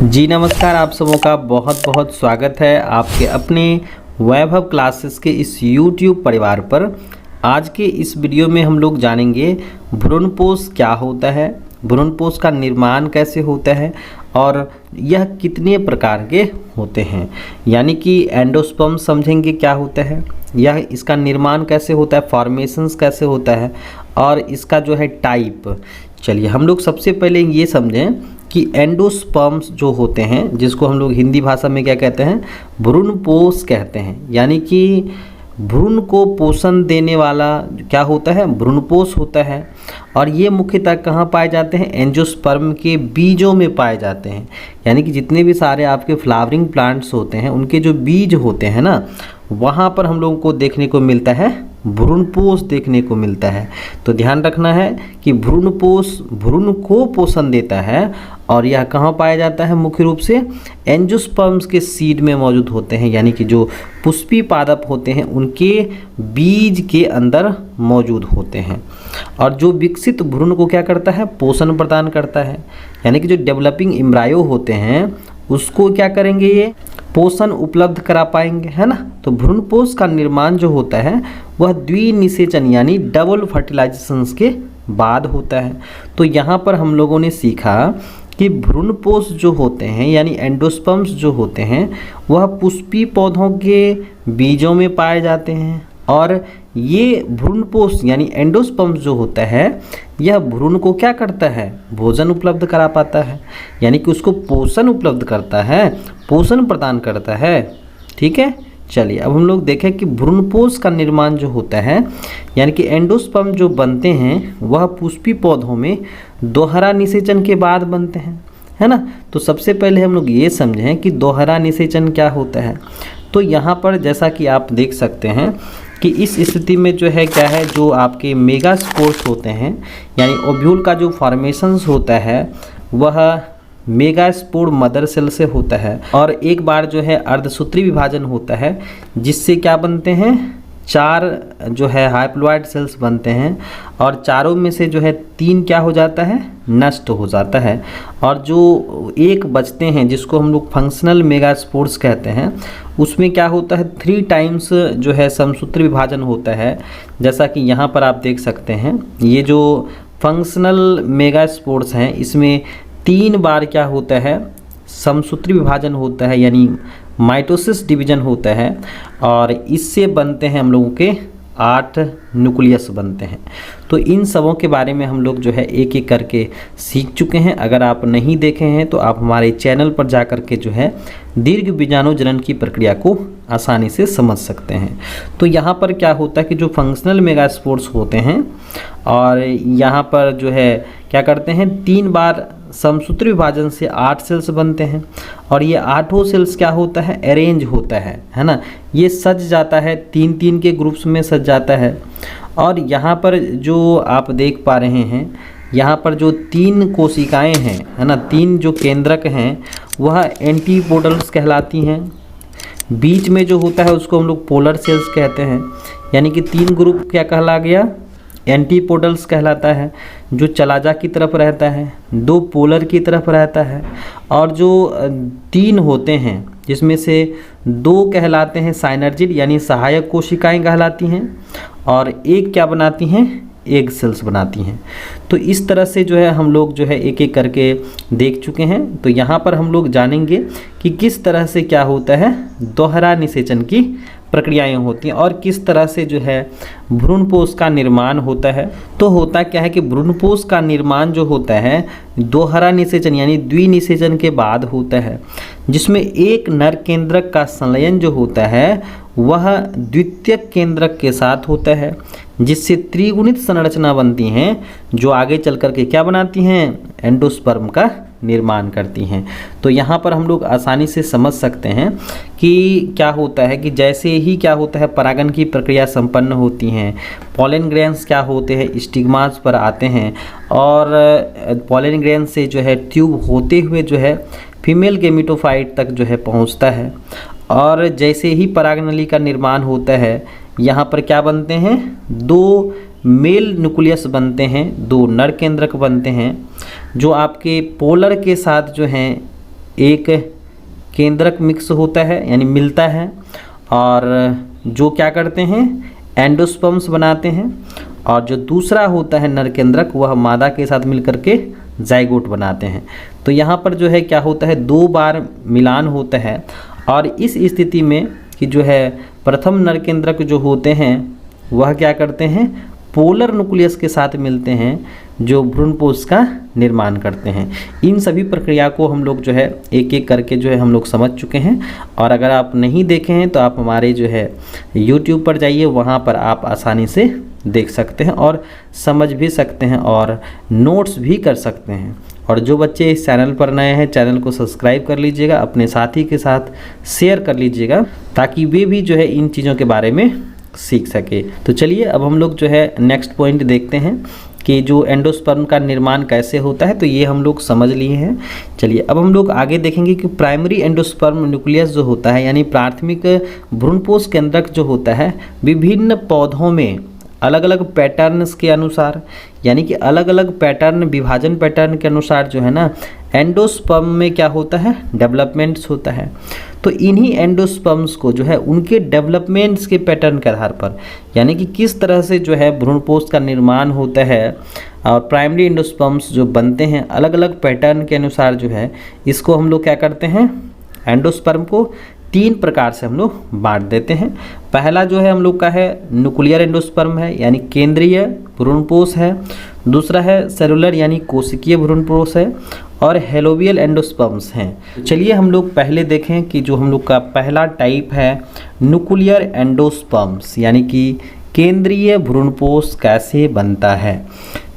जी नमस्कार, आप सबों का बहुत बहुत स्वागत है आपके अपने वैभव क्लासेस के इस YouTube परिवार पर। आज के इस वीडियो में हम लोग जानेंगे भ्रूणपोष क्या होता है, भ्रूणपोष का निर्माण कैसे होता है और यह कितने प्रकार के होते हैं। यानी कि एंडोस्पर्म समझेंगे क्या होता है, यह इसका निर्माण कैसे होता है, फॉर्मेशंस कैसे होता है और इसका जो है टाइप। चलिए हम लोग सबसे पहले ये समझें कि एंडोस्पर्म्स जो होते हैं, जिसको हम लोग हिंदी भाषा में क्या कहते हैं, भ्रूणपोष कहते हैं। यानी कि भ्रूण को पोषण देने वाला क्या होता है, भ्रूणपोष होता है। और ये मुख्यतः कहाँ पाए जाते हैं, एंजियोस्पर्म के बीजों में पाए जाते हैं। यानी कि जितने भी सारे आपके फ्लावरिंग प्लांट्स होते हैं उनके जो बीज होते हैं ना, वहाँ पर हम लोगों को देखने को मिलता है भ्रूणपोष देखने को मिलता है। तो ध्यान रखना है कि भ्रूणपोष भ्रूण को पोषण देता है और यह कहाँ पाया जाता है, मुख्य रूप से एंजियोस्पर्म्स के सीड में मौजूद होते हैं। यानी कि जो पुष्पी पादप होते हैं उनके बीज के अंदर मौजूद होते हैं। और जो विकसित भ्रूण को क्या करता है, पोषण प्रदान करता है। यानी कि जो डेवलपिंग एम्ब्रायो होते हैं उसको क्या करेंगे, ये पोषण उपलब्ध करा पाएंगे, है ना। तो भ्रूणपोष का निर्माण जो होता है वह द्विनिषेचन यानी डबल फर्टिलाइजेशंस के बाद होता है। तो यहाँ पर हम लोगों ने सीखा कि भ्रूणपोष जो होते हैं यानी एंडोस्पर्म्स जो होते हैं वह पुष्पी पौधों के बीजों में पाए जाते हैं। और ये भ्रूणपोष यानी एंडोस्पर्म्स जो होता है यह भ्रूण को क्या करता है, भोजन उपलब्ध करा पाता है। यानी कि उसको पोषण उपलब्ध करता है, पोषण प्रदान करता है। ठीक है, चलिए अब हम लोग देखें कि भ्रूणपोष का निर्माण जो होता है यानी कि एंडोस्पर्म जो बनते हैं वह पुष्पी पौधों में दोहरा निषेचन के बाद बनते हैं, है ना। तो सबसे पहले हम लोग ये समझें कि दोहरा निषेचन क्या होता है। तो यहाँ पर जैसा कि आप देख सकते हैं कि इस स्थिति में जो है क्या है, जो आपके मेगास्पोर्स होते हैं यानी ओव्यूल का जो फॉर्मेशंस होता है वह मेगास्पोर मदर सेल से होता है। और एक बार जो है अर्धसूत्री विभाजन होता है जिससे क्या बनते हैं, 4 जो है हाइप्लॉइड सेल्स बनते हैं। और चारों में से जो है 3 क्या हो जाता है, नष्ट हो जाता है। और जो एक बचते हैं जिसको हम लोग फंक्शनल मेगास्पोर्स कहते हैं, उसमें क्या होता है 3 टाइम्स जो है समसूत्री विभाजन होता है। जैसा कि यहाँ पर आप देख सकते हैं, ये जो फंक्शनल मेगास्पोर्स हैं इसमें 3 बार क्या होता है, समसूत्री विभाजन होता है यानी माइटोसिस डिवीजन होता है। और इससे बनते हैं हम लोगों के 8 न्यूक्लियस बनते हैं। तो इन सबों के बारे में हम लोग जो है एक एक करके सीख चुके हैं। अगर आप नहीं देखे हैं तो आप हमारे चैनल पर जा कर के जो है दीर्घ बीजाणुजनन की प्रक्रिया को आसानी से समझ सकते हैं। तो यहाँ पर क्या होता है कि जो फंक्शनल मेगास्पोर्स होते हैं और यहाँ पर जो है क्या करते हैं, 3 बार समसूत्री विभाजन से 8 सेल्स बनते हैं। और ये 8 सेल्स क्या होता है, अरेंज होता है ना। ये सज जाता है, 3-3 के ग्रुप्स में सज जाता है। और यहाँ पर जो आप देख पा रहे हैं, यहाँ पर जो 3 कोशिकाएं हैं, है ना, 3 जो केंद्रक हैं वह एंटीपोडल्स कहलाती हैं। बीच में जो होता है उसको हम लोग पोलर सेल्स कहते हैं। यानी कि 3 ग्रुप क्या कहला गया, एंटीपोडल्स कहलाता है, जो चलाजा की तरफ रहता है, 2 पोलर की तरफ रहता है। और जो 3 होते हैं जिसमें से 2 कहलाते हैं साइनर्जिड यानी सहायक कोशिकाएं कहलाती हैं और 1 क्या बनाती हैं, एग सेल्स बनाती हैं। तो इस तरह से जो है हम लोग जो है एक एक करके देख चुके हैं। तो यहाँ पर हम लोग जानेंगे कि किस तरह से क्या होता है, दोहरा निषेचन की प्रक्रियाएं होती हैं और किस तरह से जो है भ्रूणपोष का निर्माण होता है। तो होता क्या है कि भ्रूणपोष का निर्माण जो होता है दोहरा निषेचन यानी द्विनिषेचन के बाद होता है, जिसमें एक नर केंद्रक का संलयन जो होता है वह द्वितीयक केंद्रक के साथ होता है, जिससे त्रिगुणित संरचना बनती हैं जो आगे चल कर के क्या बनाती हैं, एंडोस्पर्म का निर्माण करती हैं। तो यहाँ पर हम लोग आसानी से समझ सकते हैं कि क्या होता है कि जैसे ही क्या होता है परागन की प्रक्रिया संपन्न होती हैं, पॉलन ग्रेन्स क्या होते हैं स्टिग्मास पर आते हैं और पॉलन ग्रेन से जो है ट्यूब होते हुए जो है फीमेल गेमिटोफाइट तक जो है पहुँचता है। और जैसे ही परागनली का निर्माण होता है यहाँ पर क्या बनते हैं, 2 मेल न्यूक्लियस बनते हैं, 2 नर केंद्रक बनते हैं जो आपके पोलर के साथ जो हैं एक केंद्रक मिक्स होता है यानी मिलता है, और जो क्या करते हैं एंडोस्पर्म्स बनाते हैं, और जो दूसरा होता है नर केंद्रक वह मादा के साथ मिलकर के जाइगोट बनाते हैं। तो यहाँ पर जो है क्या होता है 2 बार मिलान होता है, और इस स्थिति में कि जो है प्रथम नर केंद्रक जो होते हैं वह क्या करते हैं पोलर न्यूक्लियस के साथ मिलते हैं जो भ्रूणपोष का निर्माण करते हैं। इन सभी प्रक्रिया को हम लोग जो है एक एक करके जो है हम लोग समझ चुके हैं, और अगर आप नहीं देखे हैं तो आप हमारे जो है YouTube पर जाइए, वहाँ पर आप आसानी से देख सकते हैं और समझ भी सकते हैं और नोट्स भी कर सकते हैं। और जो बच्चे इस चैनल पर नए हैं चैनल को सब्सक्राइब कर लीजिएगा, अपने साथी के साथ शेयर कर लीजिएगा ताकि वे भी जो है इन चीज़ों के बारे में सीख सके। तो चलिए अब हम लोग जो है नेक्स्ट पॉइंट देखते हैं कि जो एंडोस्पर्म का निर्माण कैसे होता है, तो ये हम लोग समझ लिए हैं। चलिए अब हम लोग आगे देखेंगे कि प्राइमरी एंडोस्पर्म न्यूक्लियस जो होता है यानी प्राथमिक भ्रूणपोष केंद्रक जो होता है विभिन्न पौधों में अलग अलग पैटर्न्स के अनुसार यानी कि अलग अलग पैटर्न विभाजन पैटर्न के अनुसार जो है ना एंडोस्पर्म में क्या होता है डेवलपमेंट्स होता है। तो इन्हीं एंडोस्पर्म्स को जो है उनके डेवलपमेंट्स के पैटर्न के आधार पर यानी कि किस तरह से जो है भ्रूणपोष का निर्माण होता है और प्राइमरी एंडोस्पर्म्स जो बनते हैं अलग अलग पैटर्न के अनुसार जो है इसको हम लोग क्या करते हैं एंडोस्पर्म को 3 प्रकार से हम लोग बांट देते हैं। पहला जो है हम लोग का है न्यूक्लियर एंडोस्पर्म है यानी केंद्रीय भ्रूणपोष है, दूसरा है सेलुलर यानी कोशिकीय भ्रूणपोष है, और हेलोवियल एंडोस्पर्म्स हैं। चलिए हम लोग पहले देखें कि जो हम लोग का पहला टाइप है न्यूक्लियर एंडोस्पर्म्स यानी कि केंद्रीय भ्रूणपोष कैसे बनता है।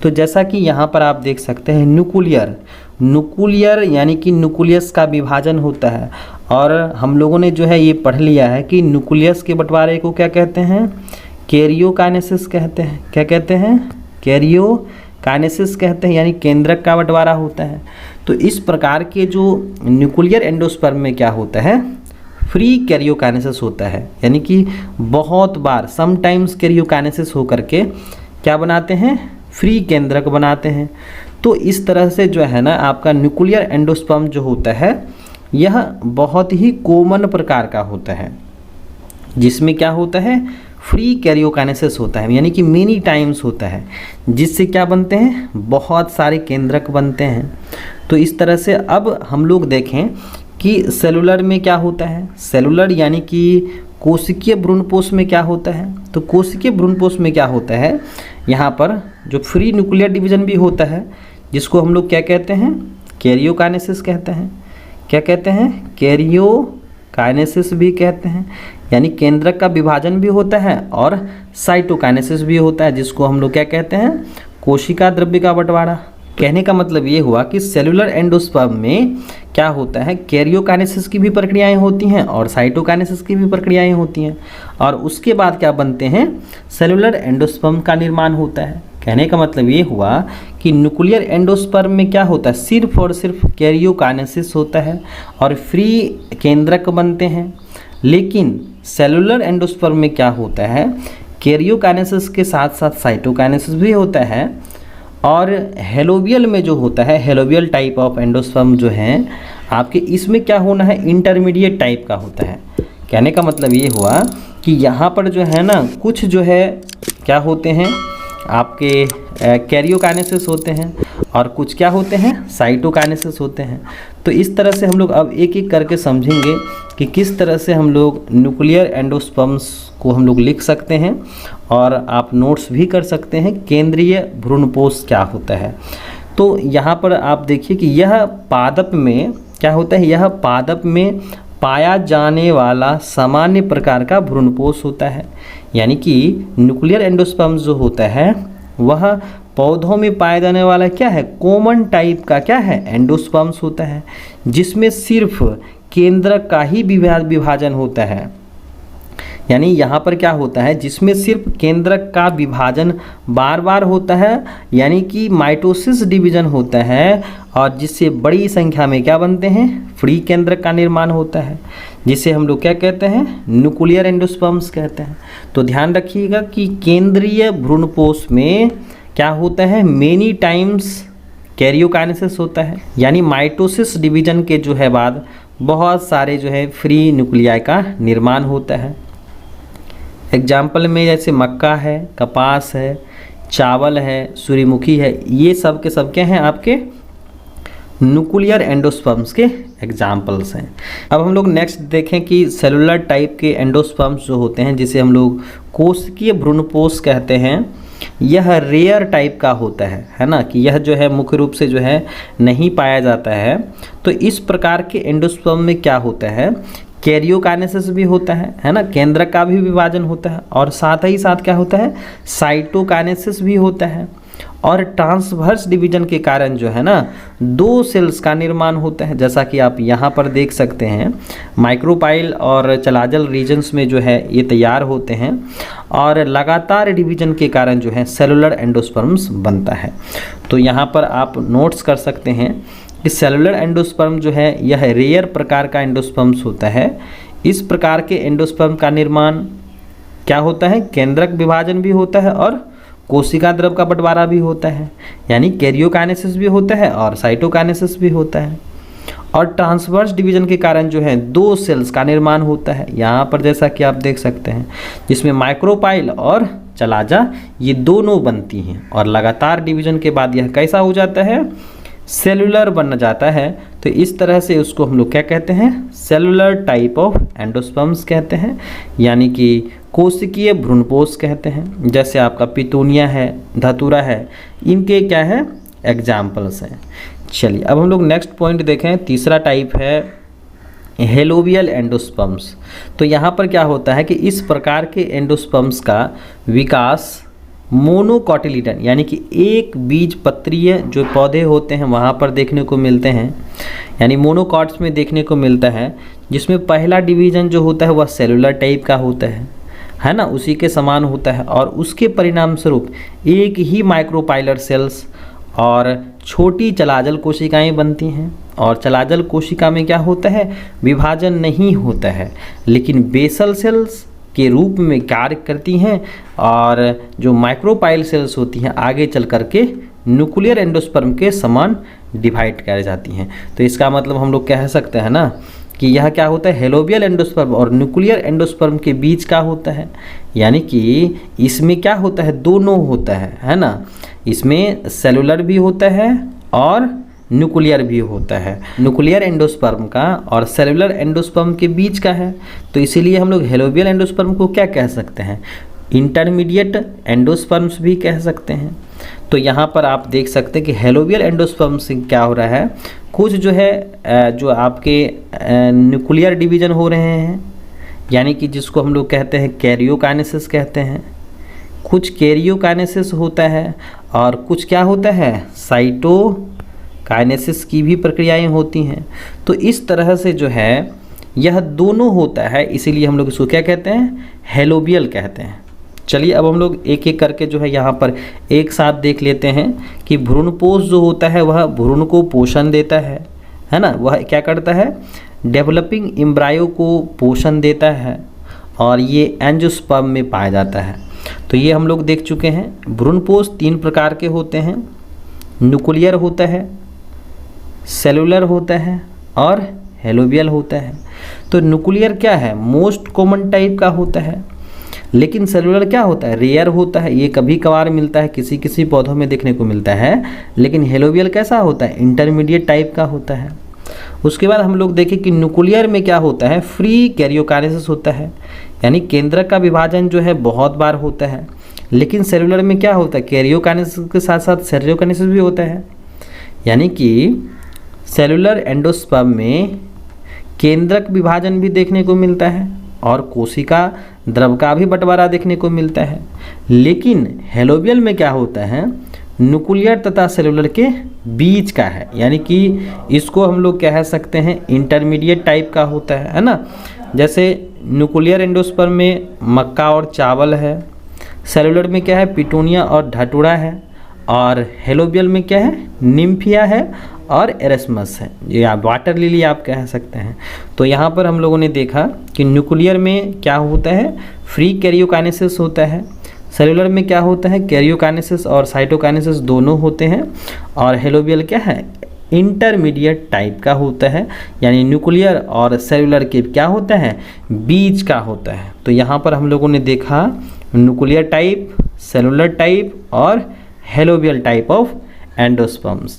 तो जैसा कि यहाँ पर आप देख सकते हैं न्यूक्लियर यानी कि न्यूक्लियस का विभाजन होता है, और हम लोगों ने जो है ये पढ़ लिया है कि न्यूक्लियस के बंटवारे को क्या कहते हैं कैरियोकाइनेसिस कहते हैं। क्या कहते हैं कैरियोकाइनेसिस कहते हैं यानी केंद्रक का बंटवारा होता है। तो इस प्रकार के जो न्यूक्लियर एंडोस्पर्म में क्या होता है फ्री कैरियोकाइनेसिस होता है यानी कि बहुत बार समटाइम्स कैरियोकाइनेसिस होकर के क्या बनाते हैं फ्री केंद्रक बनाते हैं। तो इस तरह से जो है ना आपका न्यूक्लियर एंडोस्पर्म जो होता है यह बहुत ही कॉमन प्रकार का होता है जिसमें क्या होता है फ्री कैरियोकाइनेसिस होता है यानी कि मेनी टाइम्स होता है, जिससे क्या बनते हैं बहुत सारे केंद्रक बनते हैं। तो इस तरह से अब हम लोग देखें कि सेलुलर में क्या होता है। सेलुलर यानी कि कोशिकीय भ्रूणपोष में क्या होता है। तो कोशिकीय भ्रूणपोष में क्या होता है यहाँ पर जो फ्री न्यूक्लियर डिवीजन भी होता है जिसको हम लोग क्या कहते हैं कैरियोकाइनेसिस कहते हैं। क्या कहते हैं कैरियोकाइनेसिस भी कहते हैं यानी केंद्रक का विभाजन भी होता है और साइटोकाइनेसिस भी होता है जिसको हम लोग क्या कहते हैं कोशिका द्रव्य का बंटवारा। कहने का मतलब ये हुआ कि सेलुलर एंडोस्पर्म में क्या होता है कैरियोकाइनेसिस की भी प्रक्रियाएं होती हैं और साइटोकाइनेसिस की भी प्रक्रियाएं होती हैं, और उसके बाद क्या बनते हैं सेलुलर एंडोस्पर्म का निर्माण होता है। कहने का मतलब ये हुआ कि न्यूक्लियर एंडोस्पर्म में क्या होता है सिर्फ और सिर्फ कैरियोकाइनेसिस होता है और फ्री केंद्रक बनते हैं, लेकिन सेलुलर एंडोस्पर्म में क्या होता है कैरियोकाइनेसिस के साथ साथ साइटोकाइनेसिस भी होता है, और हेलोवियल में जो होता है हेलोवियल टाइप ऑफ एंडोस्पर्म जो है आपके इसमें क्या होना है इंटरमीडिएट टाइप का होता है। कहने का मतलब ये हुआ कि यहाँ पर जो है ना कुछ जो है क्या होते हैं आपके कैरियोकाइनेसिस होते हैं और कुछ क्या होते हैं साइटोकाइनेसिस होते हैं। तो इस तरह से हम लोग अब एक एक करके समझेंगे कि किस तरह से हम लोग न्यूक्लियर एंडोस्पर्म्स को हम लोग लिख सकते हैं, और आप नोट्स भी कर सकते हैं केंद्रीय भ्रूणपोष क्या होता है। तो यहाँ पर आप देखिए कि यह पादप में क्या होता है यह पादप में पाया जाने वाला सामान्य प्रकार का भ्रूणपोष होता है, यानी कि न्यूक्लियर एंडोस्पर्म जो होता है वह पौधों में पाया जाने वाला क्या है कॉमन टाइप का क्या है एंडोस्पर्म्स होता है, जिसमें सिर्फ केंद्रक का ही विभाजन होता है। यानी यहाँ पर क्या होता है जिसमें सिर्फ केंद्रक का विभाजन बार बार होता है यानी कि माइटोसिस डिवीजन होता है, और जिससे बड़ी संख्या में क्या बनते हैं फ्री केंद्रक का निर्माण होता है, जिसे हम लोग क्या कहते हैं न्यूक्लियर एंडोस्पर्म्स कहते हैं। तो ध्यान रखिएगा कि केंद्रीय भ्रूणपोष में क्या होता है मेनी टाइम्स कैरियोकाइनेसिस होता है, यानी माइटोसिस डिवीजन के जो है बाद बहुत सारे जो है फ्री न्यूक्लियाई का निर्माण होता है। एग्जाम्पल में जैसे मक्का है, कपास है, चावल है, सूर्यमुखी है, ये सब के सब क्या हैं आपके न्यूक्लियर एंडोस्पर्म्स के एग्जाम्पल्स हैं। अब हम लोग नेक्स्ट देखें कि सेलुलर टाइप के एंडोस्पर्म्स जो होते हैं, जिसे हम लोग कोशिकीय भ्रूणपोष कहते हैं, यह रेयर टाइप का होता है ना, कि यह जो है मुख्य रूप से जो है नहीं पाया जाता है। तो इस प्रकार के एंडोस्पर्म में क्या होता है, कैरियोकाइनेसिस भी होता है ना, केंद्रक का भी विभाजन होता है, और साथ ही साथ क्या होता है, साइटोकाइनेसिस भी होता है, और ट्रांसवर्स डिवीजन के कारण जो है ना 2 सेल्स का निर्माण होता है, जैसा कि आप यहाँ पर देख सकते हैं। माइक्रोपाइल और चलाजल रीजन्स में जो है ये तैयार होते हैं, और लगातार डिवीजन के कारण जो है सेलुलर एंडोस्पर्म्स बनता है। तो यहाँ पर आप नोट्स कर सकते हैं कि सेलुलर एंडोस्पर्म जो है यह रेयर प्रकार का एंडोस्पर्म्स होता है। इस प्रकार के एंडोस्पर्म का निर्माण क्या होता है, केंद्रक विभाजन भी होता है और कोशिका द्रव का बंटवारा भी होता है, यानी कैरियोकाइनेसिस भी होता है और साइटोकाइनेसिस भी होता है, और ट्रांसवर्स डिवीजन के कारण जो है 2 सेल्स का निर्माण होता है। यहाँ पर जैसा कि आप देख सकते हैं, जिसमें माइक्रोपाइल और चलाजा ये दोनों बनती हैं, और लगातार डिवीजन के बाद यह कैसा हो जाता है, सेलुलर बन जाता है। तो इस तरह से उसको हम लोग क्या कहते हैं, सेलुलर टाइप ऑफ एंडोस्पर्म्स कहते हैं, यानी कि कोशिकीय भ्रूणपोष कहते हैं। जैसे आपका पितूनिया है, धतूरा है, इनके क्या है एग्जाम्पल्स हैं। चलिए अब हम लोग नेक्स्ट पॉइंट देखें। तीसरा टाइप है हेलोबियल एंडोस्पर्म्स। तो यहाँ पर क्या होता है कि इस प्रकार के एंडोस्पर्म्स का विकास मोनोकॉटिलिडन, यानी कि एक बीज पत्रीय जो पौधे होते हैं वहाँ पर देखने को मिलते हैं, यानी मोनोकॉट्स में देखने को मिलता है, जिसमें पहला डिवीजन जो होता है वह सेलुलर टाइप का होता है ना, उसी के समान होता है, और उसके परिणाम स्वरूप एक ही माइक्रोपाइलर सेल्स और छोटी चलाजल कोशिकाएं बनती हैं। और चलाजल कोशिका में क्या होता है, विभाजन नहीं होता है, लेकिन बेसल सेल्स के रूप में कार्य करती हैं, और जो माइक्रोपाइल सेल्स होती हैं आगे चल कर के न्यूक्लियर एंडोस्पर्म के समान डिवाइड कर जाती हैं। तो इसका मतलब हम लोग कह सकते हैं ना कि यह क्या होता है, हेलोबियल एंडोस्पर्म और न्यूक्लियर एंडोस्पर्म के बीच का होता है, यानी कि इसमें क्या होता है, दोनों होता है ना, इसमें सेलुलर भी होता है और न्यूक्लियर भी होता है। न्यूक्लियर एंडोस्पर्म का और सेलुलर एंडोस्पर्म के बीच का है, तो इसीलिए हम लोग हेलोबियल एंडोस्पर्म को क्या कह सकते हैं, इंटरमीडिएट एंडोस्पर्म्स भी कह सकते हैं। तो यहाँ पर आप देख सकते हैं कि हेलोबियल एंडोस्पर्म से क्या हो रहा है, कुछ जो है जो आपके न्यूक्लियर डिवीजन हो रहे हैं, यानी कि जिसको हम लोग कहते हैं कैरियोकाइनेसिस कहते हैं, कुछ कैरियोकाइनेसिस होता है, और कुछ क्या होता है, साइटोकाइनेसिस की भी प्रक्रियाएं होती हैं। तो इस तरह से जो है यह दोनों होता है, इसीलिए हम लोग इसको क्या कहते हैं, हेलोबियल कहते हैं। चलिए अब हम लोग एक एक करके जो है यहाँ पर एक साथ देख लेते हैं कि भ्रूणपोष जो होता है वह भ्रूण को पोषण देता है ना, वह क्या करता है, डेवलपिंग एम्ब्रायो को पोषण देता है, और ये एंजियोस्पर्म में पाया जाता है। तो ये हम लोग देख चुके हैं। भ्रूणपोष 3 प्रकार के होते हैं, न्यूक्लियर होता है, सेलुलर होता है और हेलोबियल होता है। तो न्यूक्लियर क्या है, मोस्ट कॉमन टाइप का होता है, लेकिन सेलुलर क्या होता है, रेयर होता है, ये कभी कभार मिलता है, किसी किसी पौधों में देखने को मिलता है। लेकिन हेलोबियल कैसा होता है, इंटरमीडिएट टाइप का होता है। उसके बाद हम लोग देखें कि न्यूक्लियर में क्या होता है, फ्री कैरियोकाइनेसिस होता है, यानी केंद्रक का विभाजन जो है बहुत बार होता है। लेकिन सेलुलर में क्या होता है, कैरियोकाइनेसिस के साथ साथ सेरियोकाइनेसिस भी होता है, यानी कि सेलुलर एंडोस्पर्म में केंद्रक विभाजन भी देखने को मिलता है और कोशिका द्रव का भी बंटवारा देखने को मिलता है। लेकिन हेलोबियल में क्या होता है, न्यूक्लियर तथा सेलुलर के बीच का है, यानी कि इसको हम लोग कह सकते हैं इंटरमीडिएट टाइप का होता है ना। जैसे न्यूक्लियर एंडोस्पर्म में मक्का और चावल है, सेलुलर में क्या है, पिटूनिया और धतूरा है, और हेलोबियल में क्या है, निम्फिया है और एरेस्मस है, या वाटर लिली आप कह सकते हैं। तो यहाँ पर हम लोगों ने देखा कि न्यूक्लियर में क्या होता है, फ्री कैरियोकाइनेसिस होता है, सेलुलर में क्या होता है, कैरियोकाइनेसिस और साइटोकाइनेसिस दोनों होते हैं। और हेलोबियल क्या है, इंटरमीडिएट टाइप का होता है, यानी न्यूक्लियर और सेलुलर के क्या होता है, बीच का होता है। तो यहाँ पर हम लोगों ने देखा न्यूक्लियर टाइप, सेलुलर टाइप और हेलोबियल टाइप ऑफ एंडोस्पर्म्स।